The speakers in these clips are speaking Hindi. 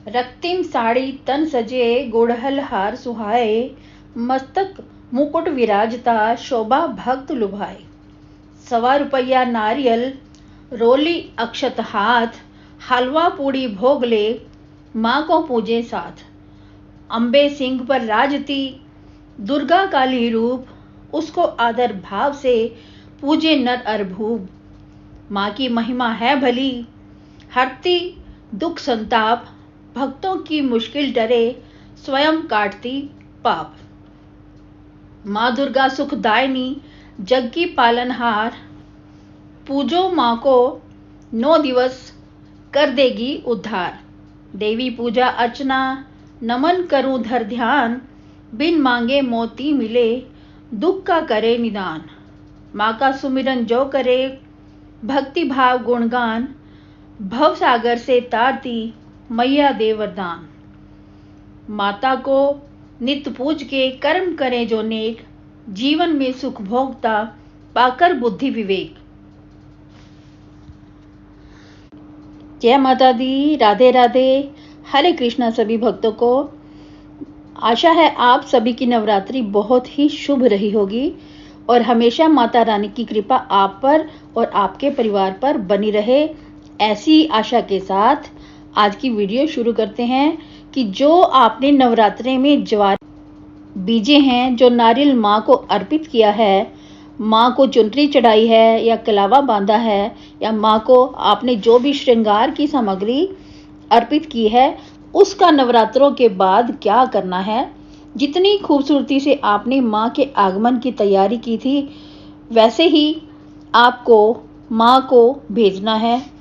रक्तिम साड़ी तन सजे गुड़हल हार सुहाए, मस्तक मुकुट विराजता शोभा भक्त लुभाए। 1.25 रुपया नारियल रोली अक्षत हाथ, हलवा पूड़ी भोग ले माँ को पूजे साथ। अम्बे सिंह पर राजती दुर्गा काली रूप, उसको आदर भाव से पूजे नर अरभूप। माँ की महिमा है भली हरती दुख संताप, भक्तों की मुश्किल डरे स्वयं काटती पाप। माँ दुर्गा सुखदायिनी जग की पालनहार, पूजो माँ को 9 दिवस कर देगी उद्धार। देवी पूजा अर्चना नमन करूं धर ध्यान, बिन मांगे मोती मिले दुख का करे निदान। माँ का सुमिरन जो करे भक्ति भाव गुणगान, भव सागर से तारती मैया दे वरदान। माता को नित्य पूज के कर्म करें जो नेक, जीवन में सुख भोगता पाकर बुद्धि विवेक। जय माता दी, राधे राधे, हरे कृष्णा सभी भक्तों को। आशा है आप सभी की नवरात्रि बहुत ही शुभ रही होगी और हमेशा माता रानी की कृपा आप पर और आपके परिवार पर बनी रहे। ऐसी आशा के साथ आज की वीडियो शुरू करते हैं कि जो आपने नवरात्रि में ज्वार बीजे हैं, जो नारियल माँ को अर्पित किया है, माँ को चुनरी चढ़ाई है या कलावा बांधा है, या माँ को आपने जो भी श्रृंगार की सामग्री अर्पित की है, उसका नवरात्रों के बाद क्या करना है। जितनी खूबसूरती से आपने माँ के आगमन की तैयारी की थी, वैसे ही आपको माँ को भेजना है।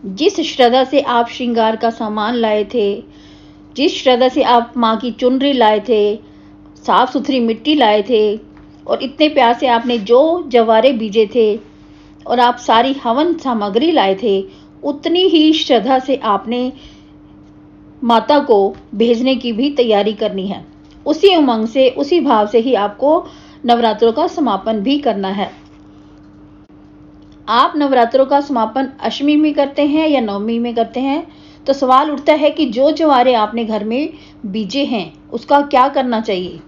जिस श्रद्धा से आप श्रृंगार का सामान लाए थे, जिस श्रद्धा से आप माँ की चुनरी लाए थे, साफ सुथरी मिट्टी लाए थे और इतने प्यार से आपने जो जवारे बीजे थे और आप सारी हवन सामग्री लाए थे, उतनी ही श्रद्धा से आपने माता को भेजने की भी तैयारी करनी है। उसी उमंग से, उसी भाव से ही आपको नवरात्रों का समापन भी करना है। आप नवरात्रों का समापन अष्टमी में करते हैं या नवमी में करते हैं, तो सवाल उठता है कि जो जवारे आपने घर में बीजे हैं उसका क्या करना चाहिए।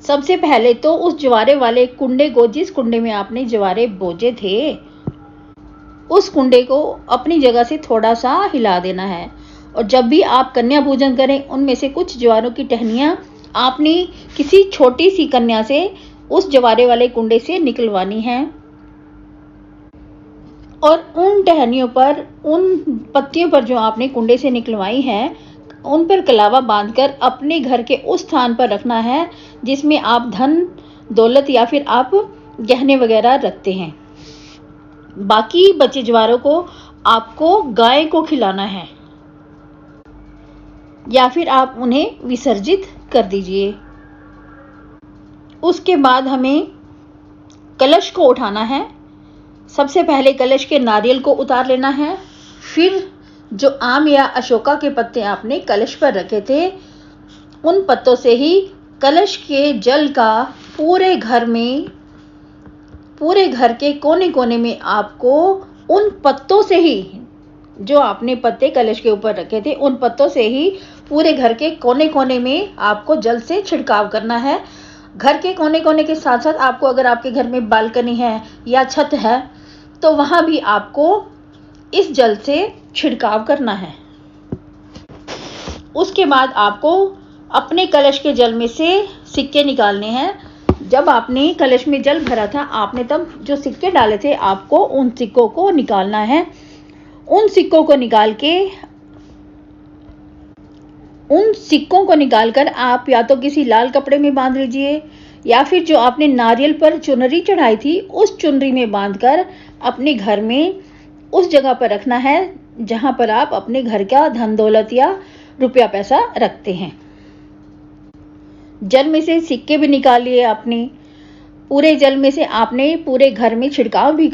सबसे पहले तो उस जवारे वाले कुंडे को, जिस कुंडे में आपने जवारे बोजे थे, उस कुंडे को अपनी जगह से थोड़ा सा हिला देना है। और जब भी आप कन्या पूजन करें, उनमें से कुछ जवारों की टहनियाँ आपने किसी छोटी सी कन्या से उस जवारे वाले कुंडे से निकलवानी है और उन टहनियों पर, उन पत्तियों पर जो आपने कुंडे से निकलवाई हैं, उन पर कलावा बांधकर अपने घर के उस स्थान पर रखना है जिसमें आप धन दौलत या फिर आप गहने वगैरह रखते हैं। बाकी बचे जवारों को आपको गाय को खिलाना है या फिर आप उन्हें विसर्जित कर दीजिए। उसके बाद हमें कलश को उठाना है। सबसे पहले कलश के नारियल को उतार लेना है। फिर जो आम या अशोका के पत्ते आपने कलश पर रखे थे, उन पत्तों से ही कलश के जल का पूरे घर में, पूरे घर के कोने कोने में आपको उन पत्तों से ही, जो आपने पत्ते कलश के ऊपर रखे थे, उन पत्तों से ही पूरे घर के कोने कोने में आपको जल से छिड़काव करना है। घर के कोने कोने के साथ साथ आपको, अगर आपके घर में बालकनी है या छत है, तो वहां भी आपको इस जल से छिड़काव करना है। उसके बाद आपको अपने कलश के जल में से सिक्के निकालने हैं। जब आपने कलश में जल भरा था, आपने तब जो सिक्के डाले थे, आपको उन सिक्कों को निकालना है। उन सिक्कों को निकालकर आप या तो किसी लाल कपड़े में बांध लीजिए या फिर जो आपने नारियल पर चुनरी चढ़ाई थी, उस चुनरी में बांधकर अपने घर में उस जगह पर रखना है जहां पर आप अपने घर का धन दौलत या रुपया पैसा रखते हैं। जल में से सिक्के भी निकाल लिए आपने। पूरे जल में से आपने पूरे घर में छिड़काव भी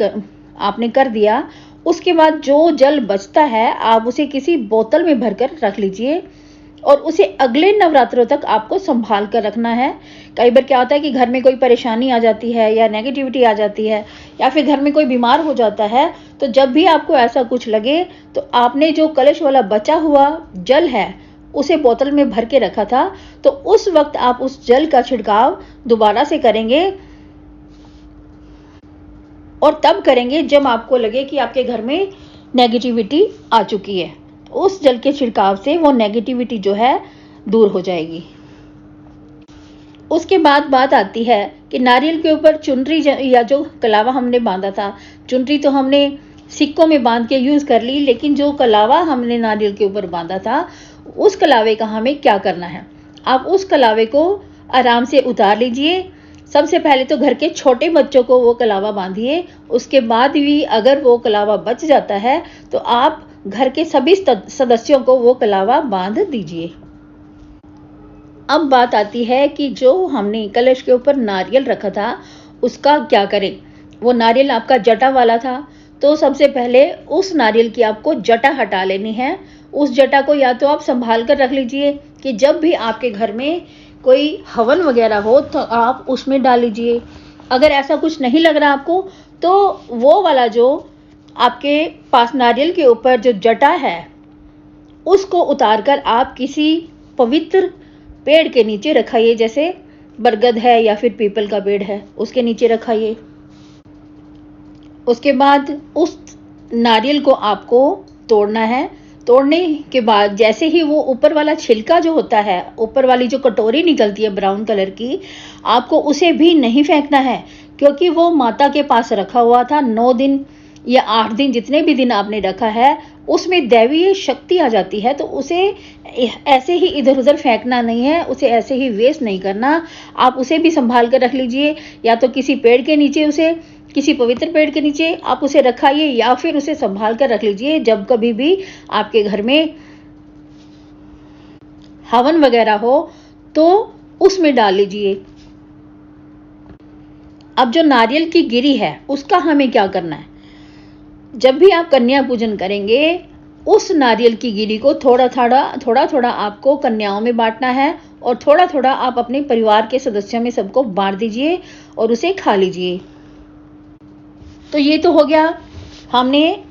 आपने कर दिया। उसके बाद जो जल बचता है, आप उसे किसी बोतल में भरकर रख लीजिए और उसे अगले नवरात्रों तक आपको संभाल कर रखना है। कई बार क्या होता है कि घर में कोई परेशानी आ जाती है या नेगेटिविटी आ जाती है या फिर घर में कोई बीमार हो जाता है, तो जब भी आपको ऐसा कुछ लगे तो आपने जो कलश वाला बचा हुआ जल है उसे बोतल में भर के रखा था, तो उस वक्त आप उस जल का छिड़काव दोबारा से करेंगे और तब करेंगे जब आपको लगे कि आपके घर में नेगेटिविटी आ चुकी है। उस जल के छिड़काव से वो नेगेटिविटी जो है दूर हो जाएगी। उसके बाद बात आती है कि नारियल के ऊपर चुनरी या जो कलावा हमने बांधा था, चुनरी तो हमने सिक्कों में बांध के यूज कर ली, लेकिन जो कलावा हमने नारियल के ऊपर बांधा था उस कलावे का हमें क्या करना है। आप उस कलावे को आराम से उतार लीजिए। सबसे पहले तो घर के छोटे बच्चों को वो कलावा बांधिए, उसके बाद भी अगर वो कलावा बच जाता है तो आप घर के सभी सदस्यों को वो कलावा बांध दीजिए। अब बात आती है कि जो हमने कलश के ऊपर नारियल रखा था उसका क्या करें। वो नारियल आपका जटा वाला था, तो सबसे पहले उस नारियल की आपको जटा हटा लेनी है। उस जटा को या तो आप संभाल कर रख लीजिए कि जब भी आपके घर में कोई हवन वगैरह हो तो आप उसमें डाल लीजिए। अगर ऐसा कुछ नहीं लग रहा आपको तो वो वाला जो आपके पास नारियल के ऊपर जो जटा है उसको उतार कर आप किसी पवित्र पेड़ के नीचे रखाइए, जैसे बरगद है या फिर पीपल का पेड़ है उसके नीचे रखाइए। उसके बाद उस नारियल को आपको तोड़ना है। तोड़ने के बाद जैसे ही वो ऊपर वाला छिलका जो होता है, ऊपर वाली जो कटोरी निकलती है ब्राउन कलर की, आपको उसे भी नहीं फेंकना है, क्योंकि वो माता के पास रखा हुआ था 9 दिन या 8 दिन, जितने भी दिन आपने रखा है उसमें दैवीय शक्ति आ जाती है। तो उसे ऐसे ही इधर उधर फेंकना नहीं है, उसे ऐसे ही वेस्ट नहीं करना। आप उसे भी संभाल कर रख लीजिए, या तो किसी पेड़ के नीचे, उसे किसी पवित्र पेड़ के नीचे आप उसे रखाइए या फिर उसे संभाल कर रख लीजिए। जब कभी भी आपके घर में हवन वगैरह हो तो उसमें डाल लीजिए। अब जो नारियल की गिरी है उसका हमें क्या करना है। जब भी आप कन्या पूजन करेंगे उस नारियल की गिरी को थोड़ा थोड़ा आपको कन्याओं में बांटना है और थोड़ा थोड़ा आप अपने परिवार के सदस्यों में सबको बांट दीजिए और उसे खा लीजिए। तो ये तो हो गया हमने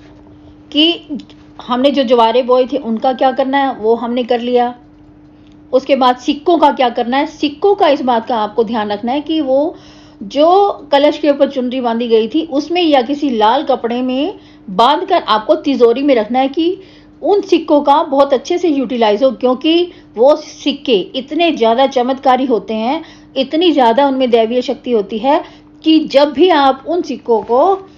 जो ज्वारे बोए थे उनका क्या करना है वो हमने कर लिया। उसके बाद सिक्कों का क्या करना है। सिक्कों का इस बात का आपको ध्यान रखना है कि वो जो कलश के ऊपर चुनरी बांधी गई थी उसमें या किसी लाल कपड़े में बांधकर आपको तिजोरी में रखना है कि उन सिक्कों का बहुत अच्छे से यूटिलाइज हो, क्योंकि वो सिक्के इतने ज़्यादा चमत्कारी होते हैं, इतनी ज़्यादा उनमें दैवीय शक्ति होती है कि जब भी आप उन सिक्कों को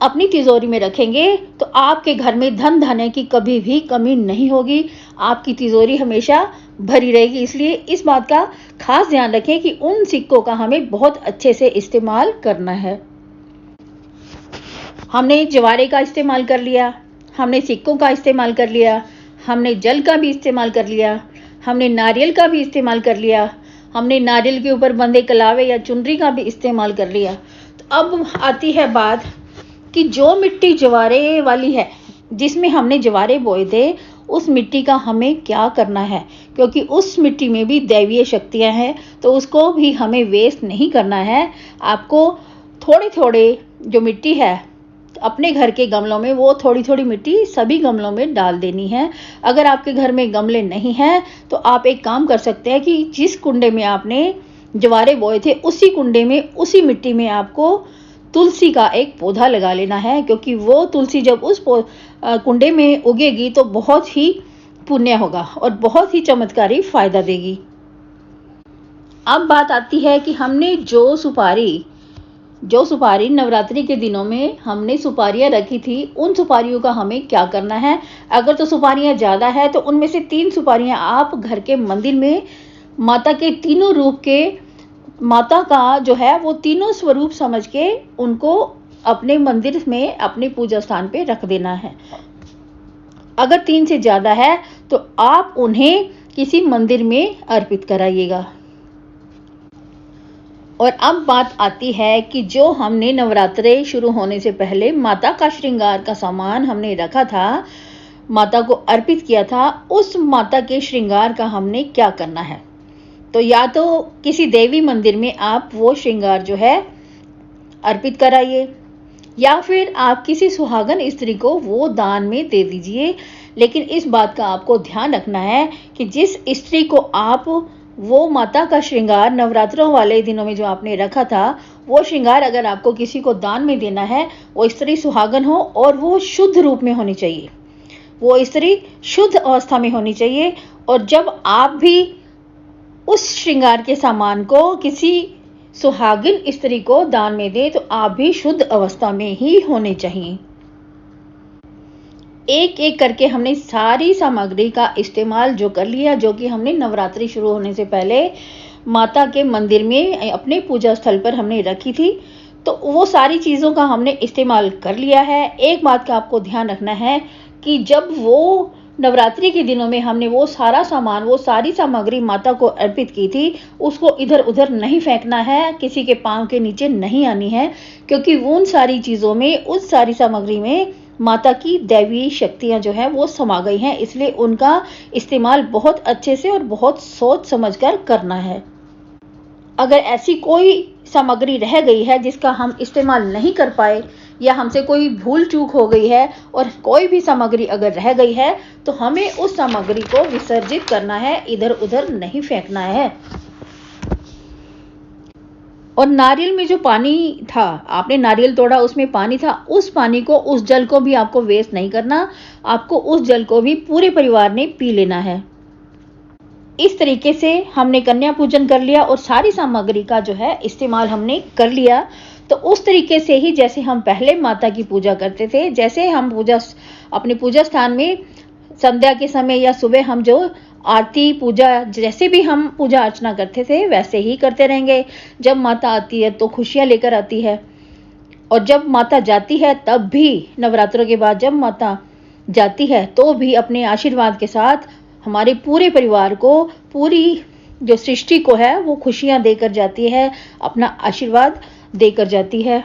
अपनी तिजोरी में रखेंगे तो आपके घर में धन धान्य की कभी भी कमी नहीं होगी, आपकी तिजोरी हमेशा भरी रहेगी। इसलिए इस बात का खास ध्यान रखें कि उन सिक्कों का हमें बहुत अच्छे से इस्तेमाल करना है। हमने ज्वारे का इस्तेमाल कर लिया, हमने सिक्कों का इस्तेमाल कर लिया, हमने जल का भी इस्तेमाल कर लिया, हमने नारियल का भी इस्तेमाल कर लिया, हमने नारियल के ऊपर बंधे कलावे या चुनरी का भी इस्तेमाल कर लिया। तो अब आती है बात कि जो मिट्टी ज्वारे वाली है, जिसमें हमने ज्वारे बोए थे, उस मिट्टी का हमें क्या करना है, क्योंकि उस मिट्टी में भी दैवीय शक्तियां हैं, तो उसको भी हमें वेस्ट नहीं करना है। आपको थोड़े थोड़े जो मिट्टी है अपने घर के गमलों में, वो थोड़ी थोड़ी मिट्टी सभी गमलों में डाल देनी है। अगर आपके घर में गमले नहीं हैं तो आप एक काम कर सकते हैं कि जिस कुंडे में आपने ज्वारे बोए थे उसी कुंडे में, उसी मिट्टी में आपको तुलसी का एक पौधा लगा लेना है, क्योंकि वो तुलसी जब उस कुंडे में उगेगी तो बहुत ही पुण्य होगा और बहुत ही चमत्कारी फायदा देगी। अब बात आती है कि हमने जो सुपारी नवरात्रि के दिनों में हमने सुपारियां रखी थी, उन सुपारियों का हमें क्या करना है। अगर तो सुपारियां ज़्यादा है तो उनमें से 3 सुपारियां आप घर के मंदिर में माता के तीनों रूप के, माता का जो है वो तीनों स्वरूप समझ के उनको अपने मंदिर में, अपने पूजा स्थान पे रख देना है। अगर 3 से ज़्यादा है तो आप उन्हें किसी मंदिर में अर्पित कराइएगा। और अब बात आती है कि जो हमने नवरात्रे शुरू होने से पहले माता का श्रृंगार का सामान हमने रखा था, माता को अर्पित किया था, उस माता के श्रृंगार का हमने क्या करना है। तो या तो किसी देवी मंदिर में आप वो श्रृंगार जो है अर्पित कराइए, या फिर आप किसी सुहागन स्त्री को वो दान में दे दीजिए। लेकिन इस बात का आपको ध्यान रखना है कि जिस स्त्री को आप वो माता का श्रृंगार नवरात्रों वाले दिनों में जो आपने रखा था, वो श्रृंगार अगर आपको किसी को दान में देना है, वो स्त्री सुहागन हो और वो शुद्ध रूप में होनी चाहिए, वो स्त्री शुद्ध अवस्था में होनी चाहिए। और जब आप भी उस श्रृंगार के सामान को किसी सुहागिन स्त्री को दान में दे तो आप भी शुद्ध अवस्था में ही होने चाहिए। एक एक करके हमने सारी सामग्री का इस्तेमाल जो कर लिया, जो कि हमने नवरात्रि शुरू होने से पहले माता के मंदिर में अपने पूजा स्थल पर हमने रखी थी, तो वो सारी चीज़ों का हमने इस्तेमाल कर लिया है। एक बात का आपको ध्यान रखना है कि जब वो नवरात्रि के दिनों में हमने वो सारा सामान, वो सारी सामग्री माता को अर्पित की थी, उसको इधर उधर नहीं फेंकना है, किसी के पांव के नीचे नहीं आनी है, क्योंकि उन सारी चीज़ों में, उस सारी सामग्री में माता की दैवी शक्तियां जो है वो समा गई हैं। इसलिए उनका इस्तेमाल बहुत अच्छे से और बहुत सोच समझकर करना है। अगर ऐसी कोई सामग्री रह गई है जिसका हम इस्तेमाल नहीं कर पाए, या हमसे कोई भूल चूक हो गई है और कोई भी सामग्री अगर रह गई है, तो हमें उस सामग्री को विसर्जित करना है, इधर उधर नहीं फेंकना है। और नारियल में जो पानी था, आपने नारियल तोड़ा, उसमें पानी था, उस पानी को, उस जल को भी आपको वेस्ट नहीं करना, आपको उस जल को भी पूरे परिवार ने पी लेना है। इस तरीके से हमने कन्या पूजन कर लिया और सारी सामग्री का जो है इस्तेमाल हमने कर लिया। तो उस तरीके से ही जैसे हम पहले माता की पूजा करते थे, जैसे हम अपने पूजा स्थान में संध्या के समय या सुबह हम जो आरती पूजा, जैसे भी हम पूजा अर्चना करते थे वैसे ही करते रहेंगे। जब माता आती है तो खुशियां लेकर आती है, और जब माता जाती है तब भी, नवरात्रों के बाद जब माता जाती है तो भी अपने आशीर्वाद के साथ हमारे पूरे परिवार को, पूरी जो सृष्टि को है वो खुशियां देकर जाती है, अपना आशीर्वाद देकर जाती है।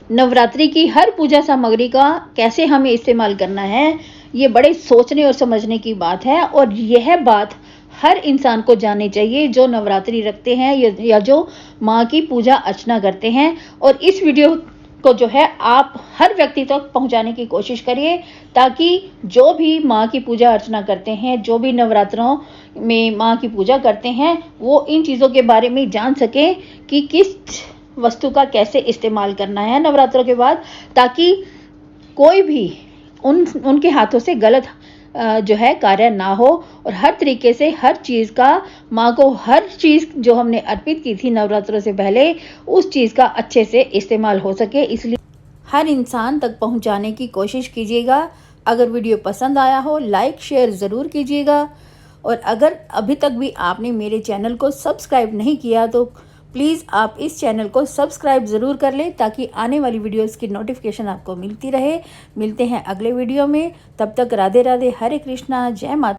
नवरात्रि की हर पूजा सामग्री का कैसे हमें इस्तेमाल करना है, ये बड़े सोचने और समझने की बात है, और यह बात हर इंसान को जाननी चाहिए जो नवरात्रि रखते हैं या जो माँ की पूजा अर्चना करते हैं। और इस वीडियो को जो है आप हर व्यक्ति तक पहुंचाने की कोशिश करिए, ताकि जो भी माँ की पूजा अर्चना करते हैं, जो भी नवरात्रों में माँ की पूजा करते हैं, वो इन चीज़ों के बारे में जान सकें कि किस वस्तु का कैसे इस्तेमाल करना है नवरात्रों के बाद, ताकि कोई भी उनके हाथों से गलत जो है कार्य ना हो। और हर तरीके से हर चीज़ का, माँ को हर चीज़ जो हमने अर्पित की थी नवरात्रों से पहले, उस चीज़ का अच्छे से इस्तेमाल हो सके, इसलिए हर इंसान तक पहुँचाने की कोशिश कीजिएगा। अगर वीडियो पसंद आया हो, लाइक शेयर ज़रूर कीजिएगा। और अगर अभी तक भी आपने मेरे चैनल को सब्सक्राइब नहीं किया तो प्लीज़ आप इस चैनल को सब्सक्राइब ज़रूर कर लें, ताकि आने वाली वीडियोस की नोटिफिकेशन आपको मिलती रहे। मिलते हैं अगले वीडियो में, तब तक राधे राधे, हरे कृष्णा, जय माता।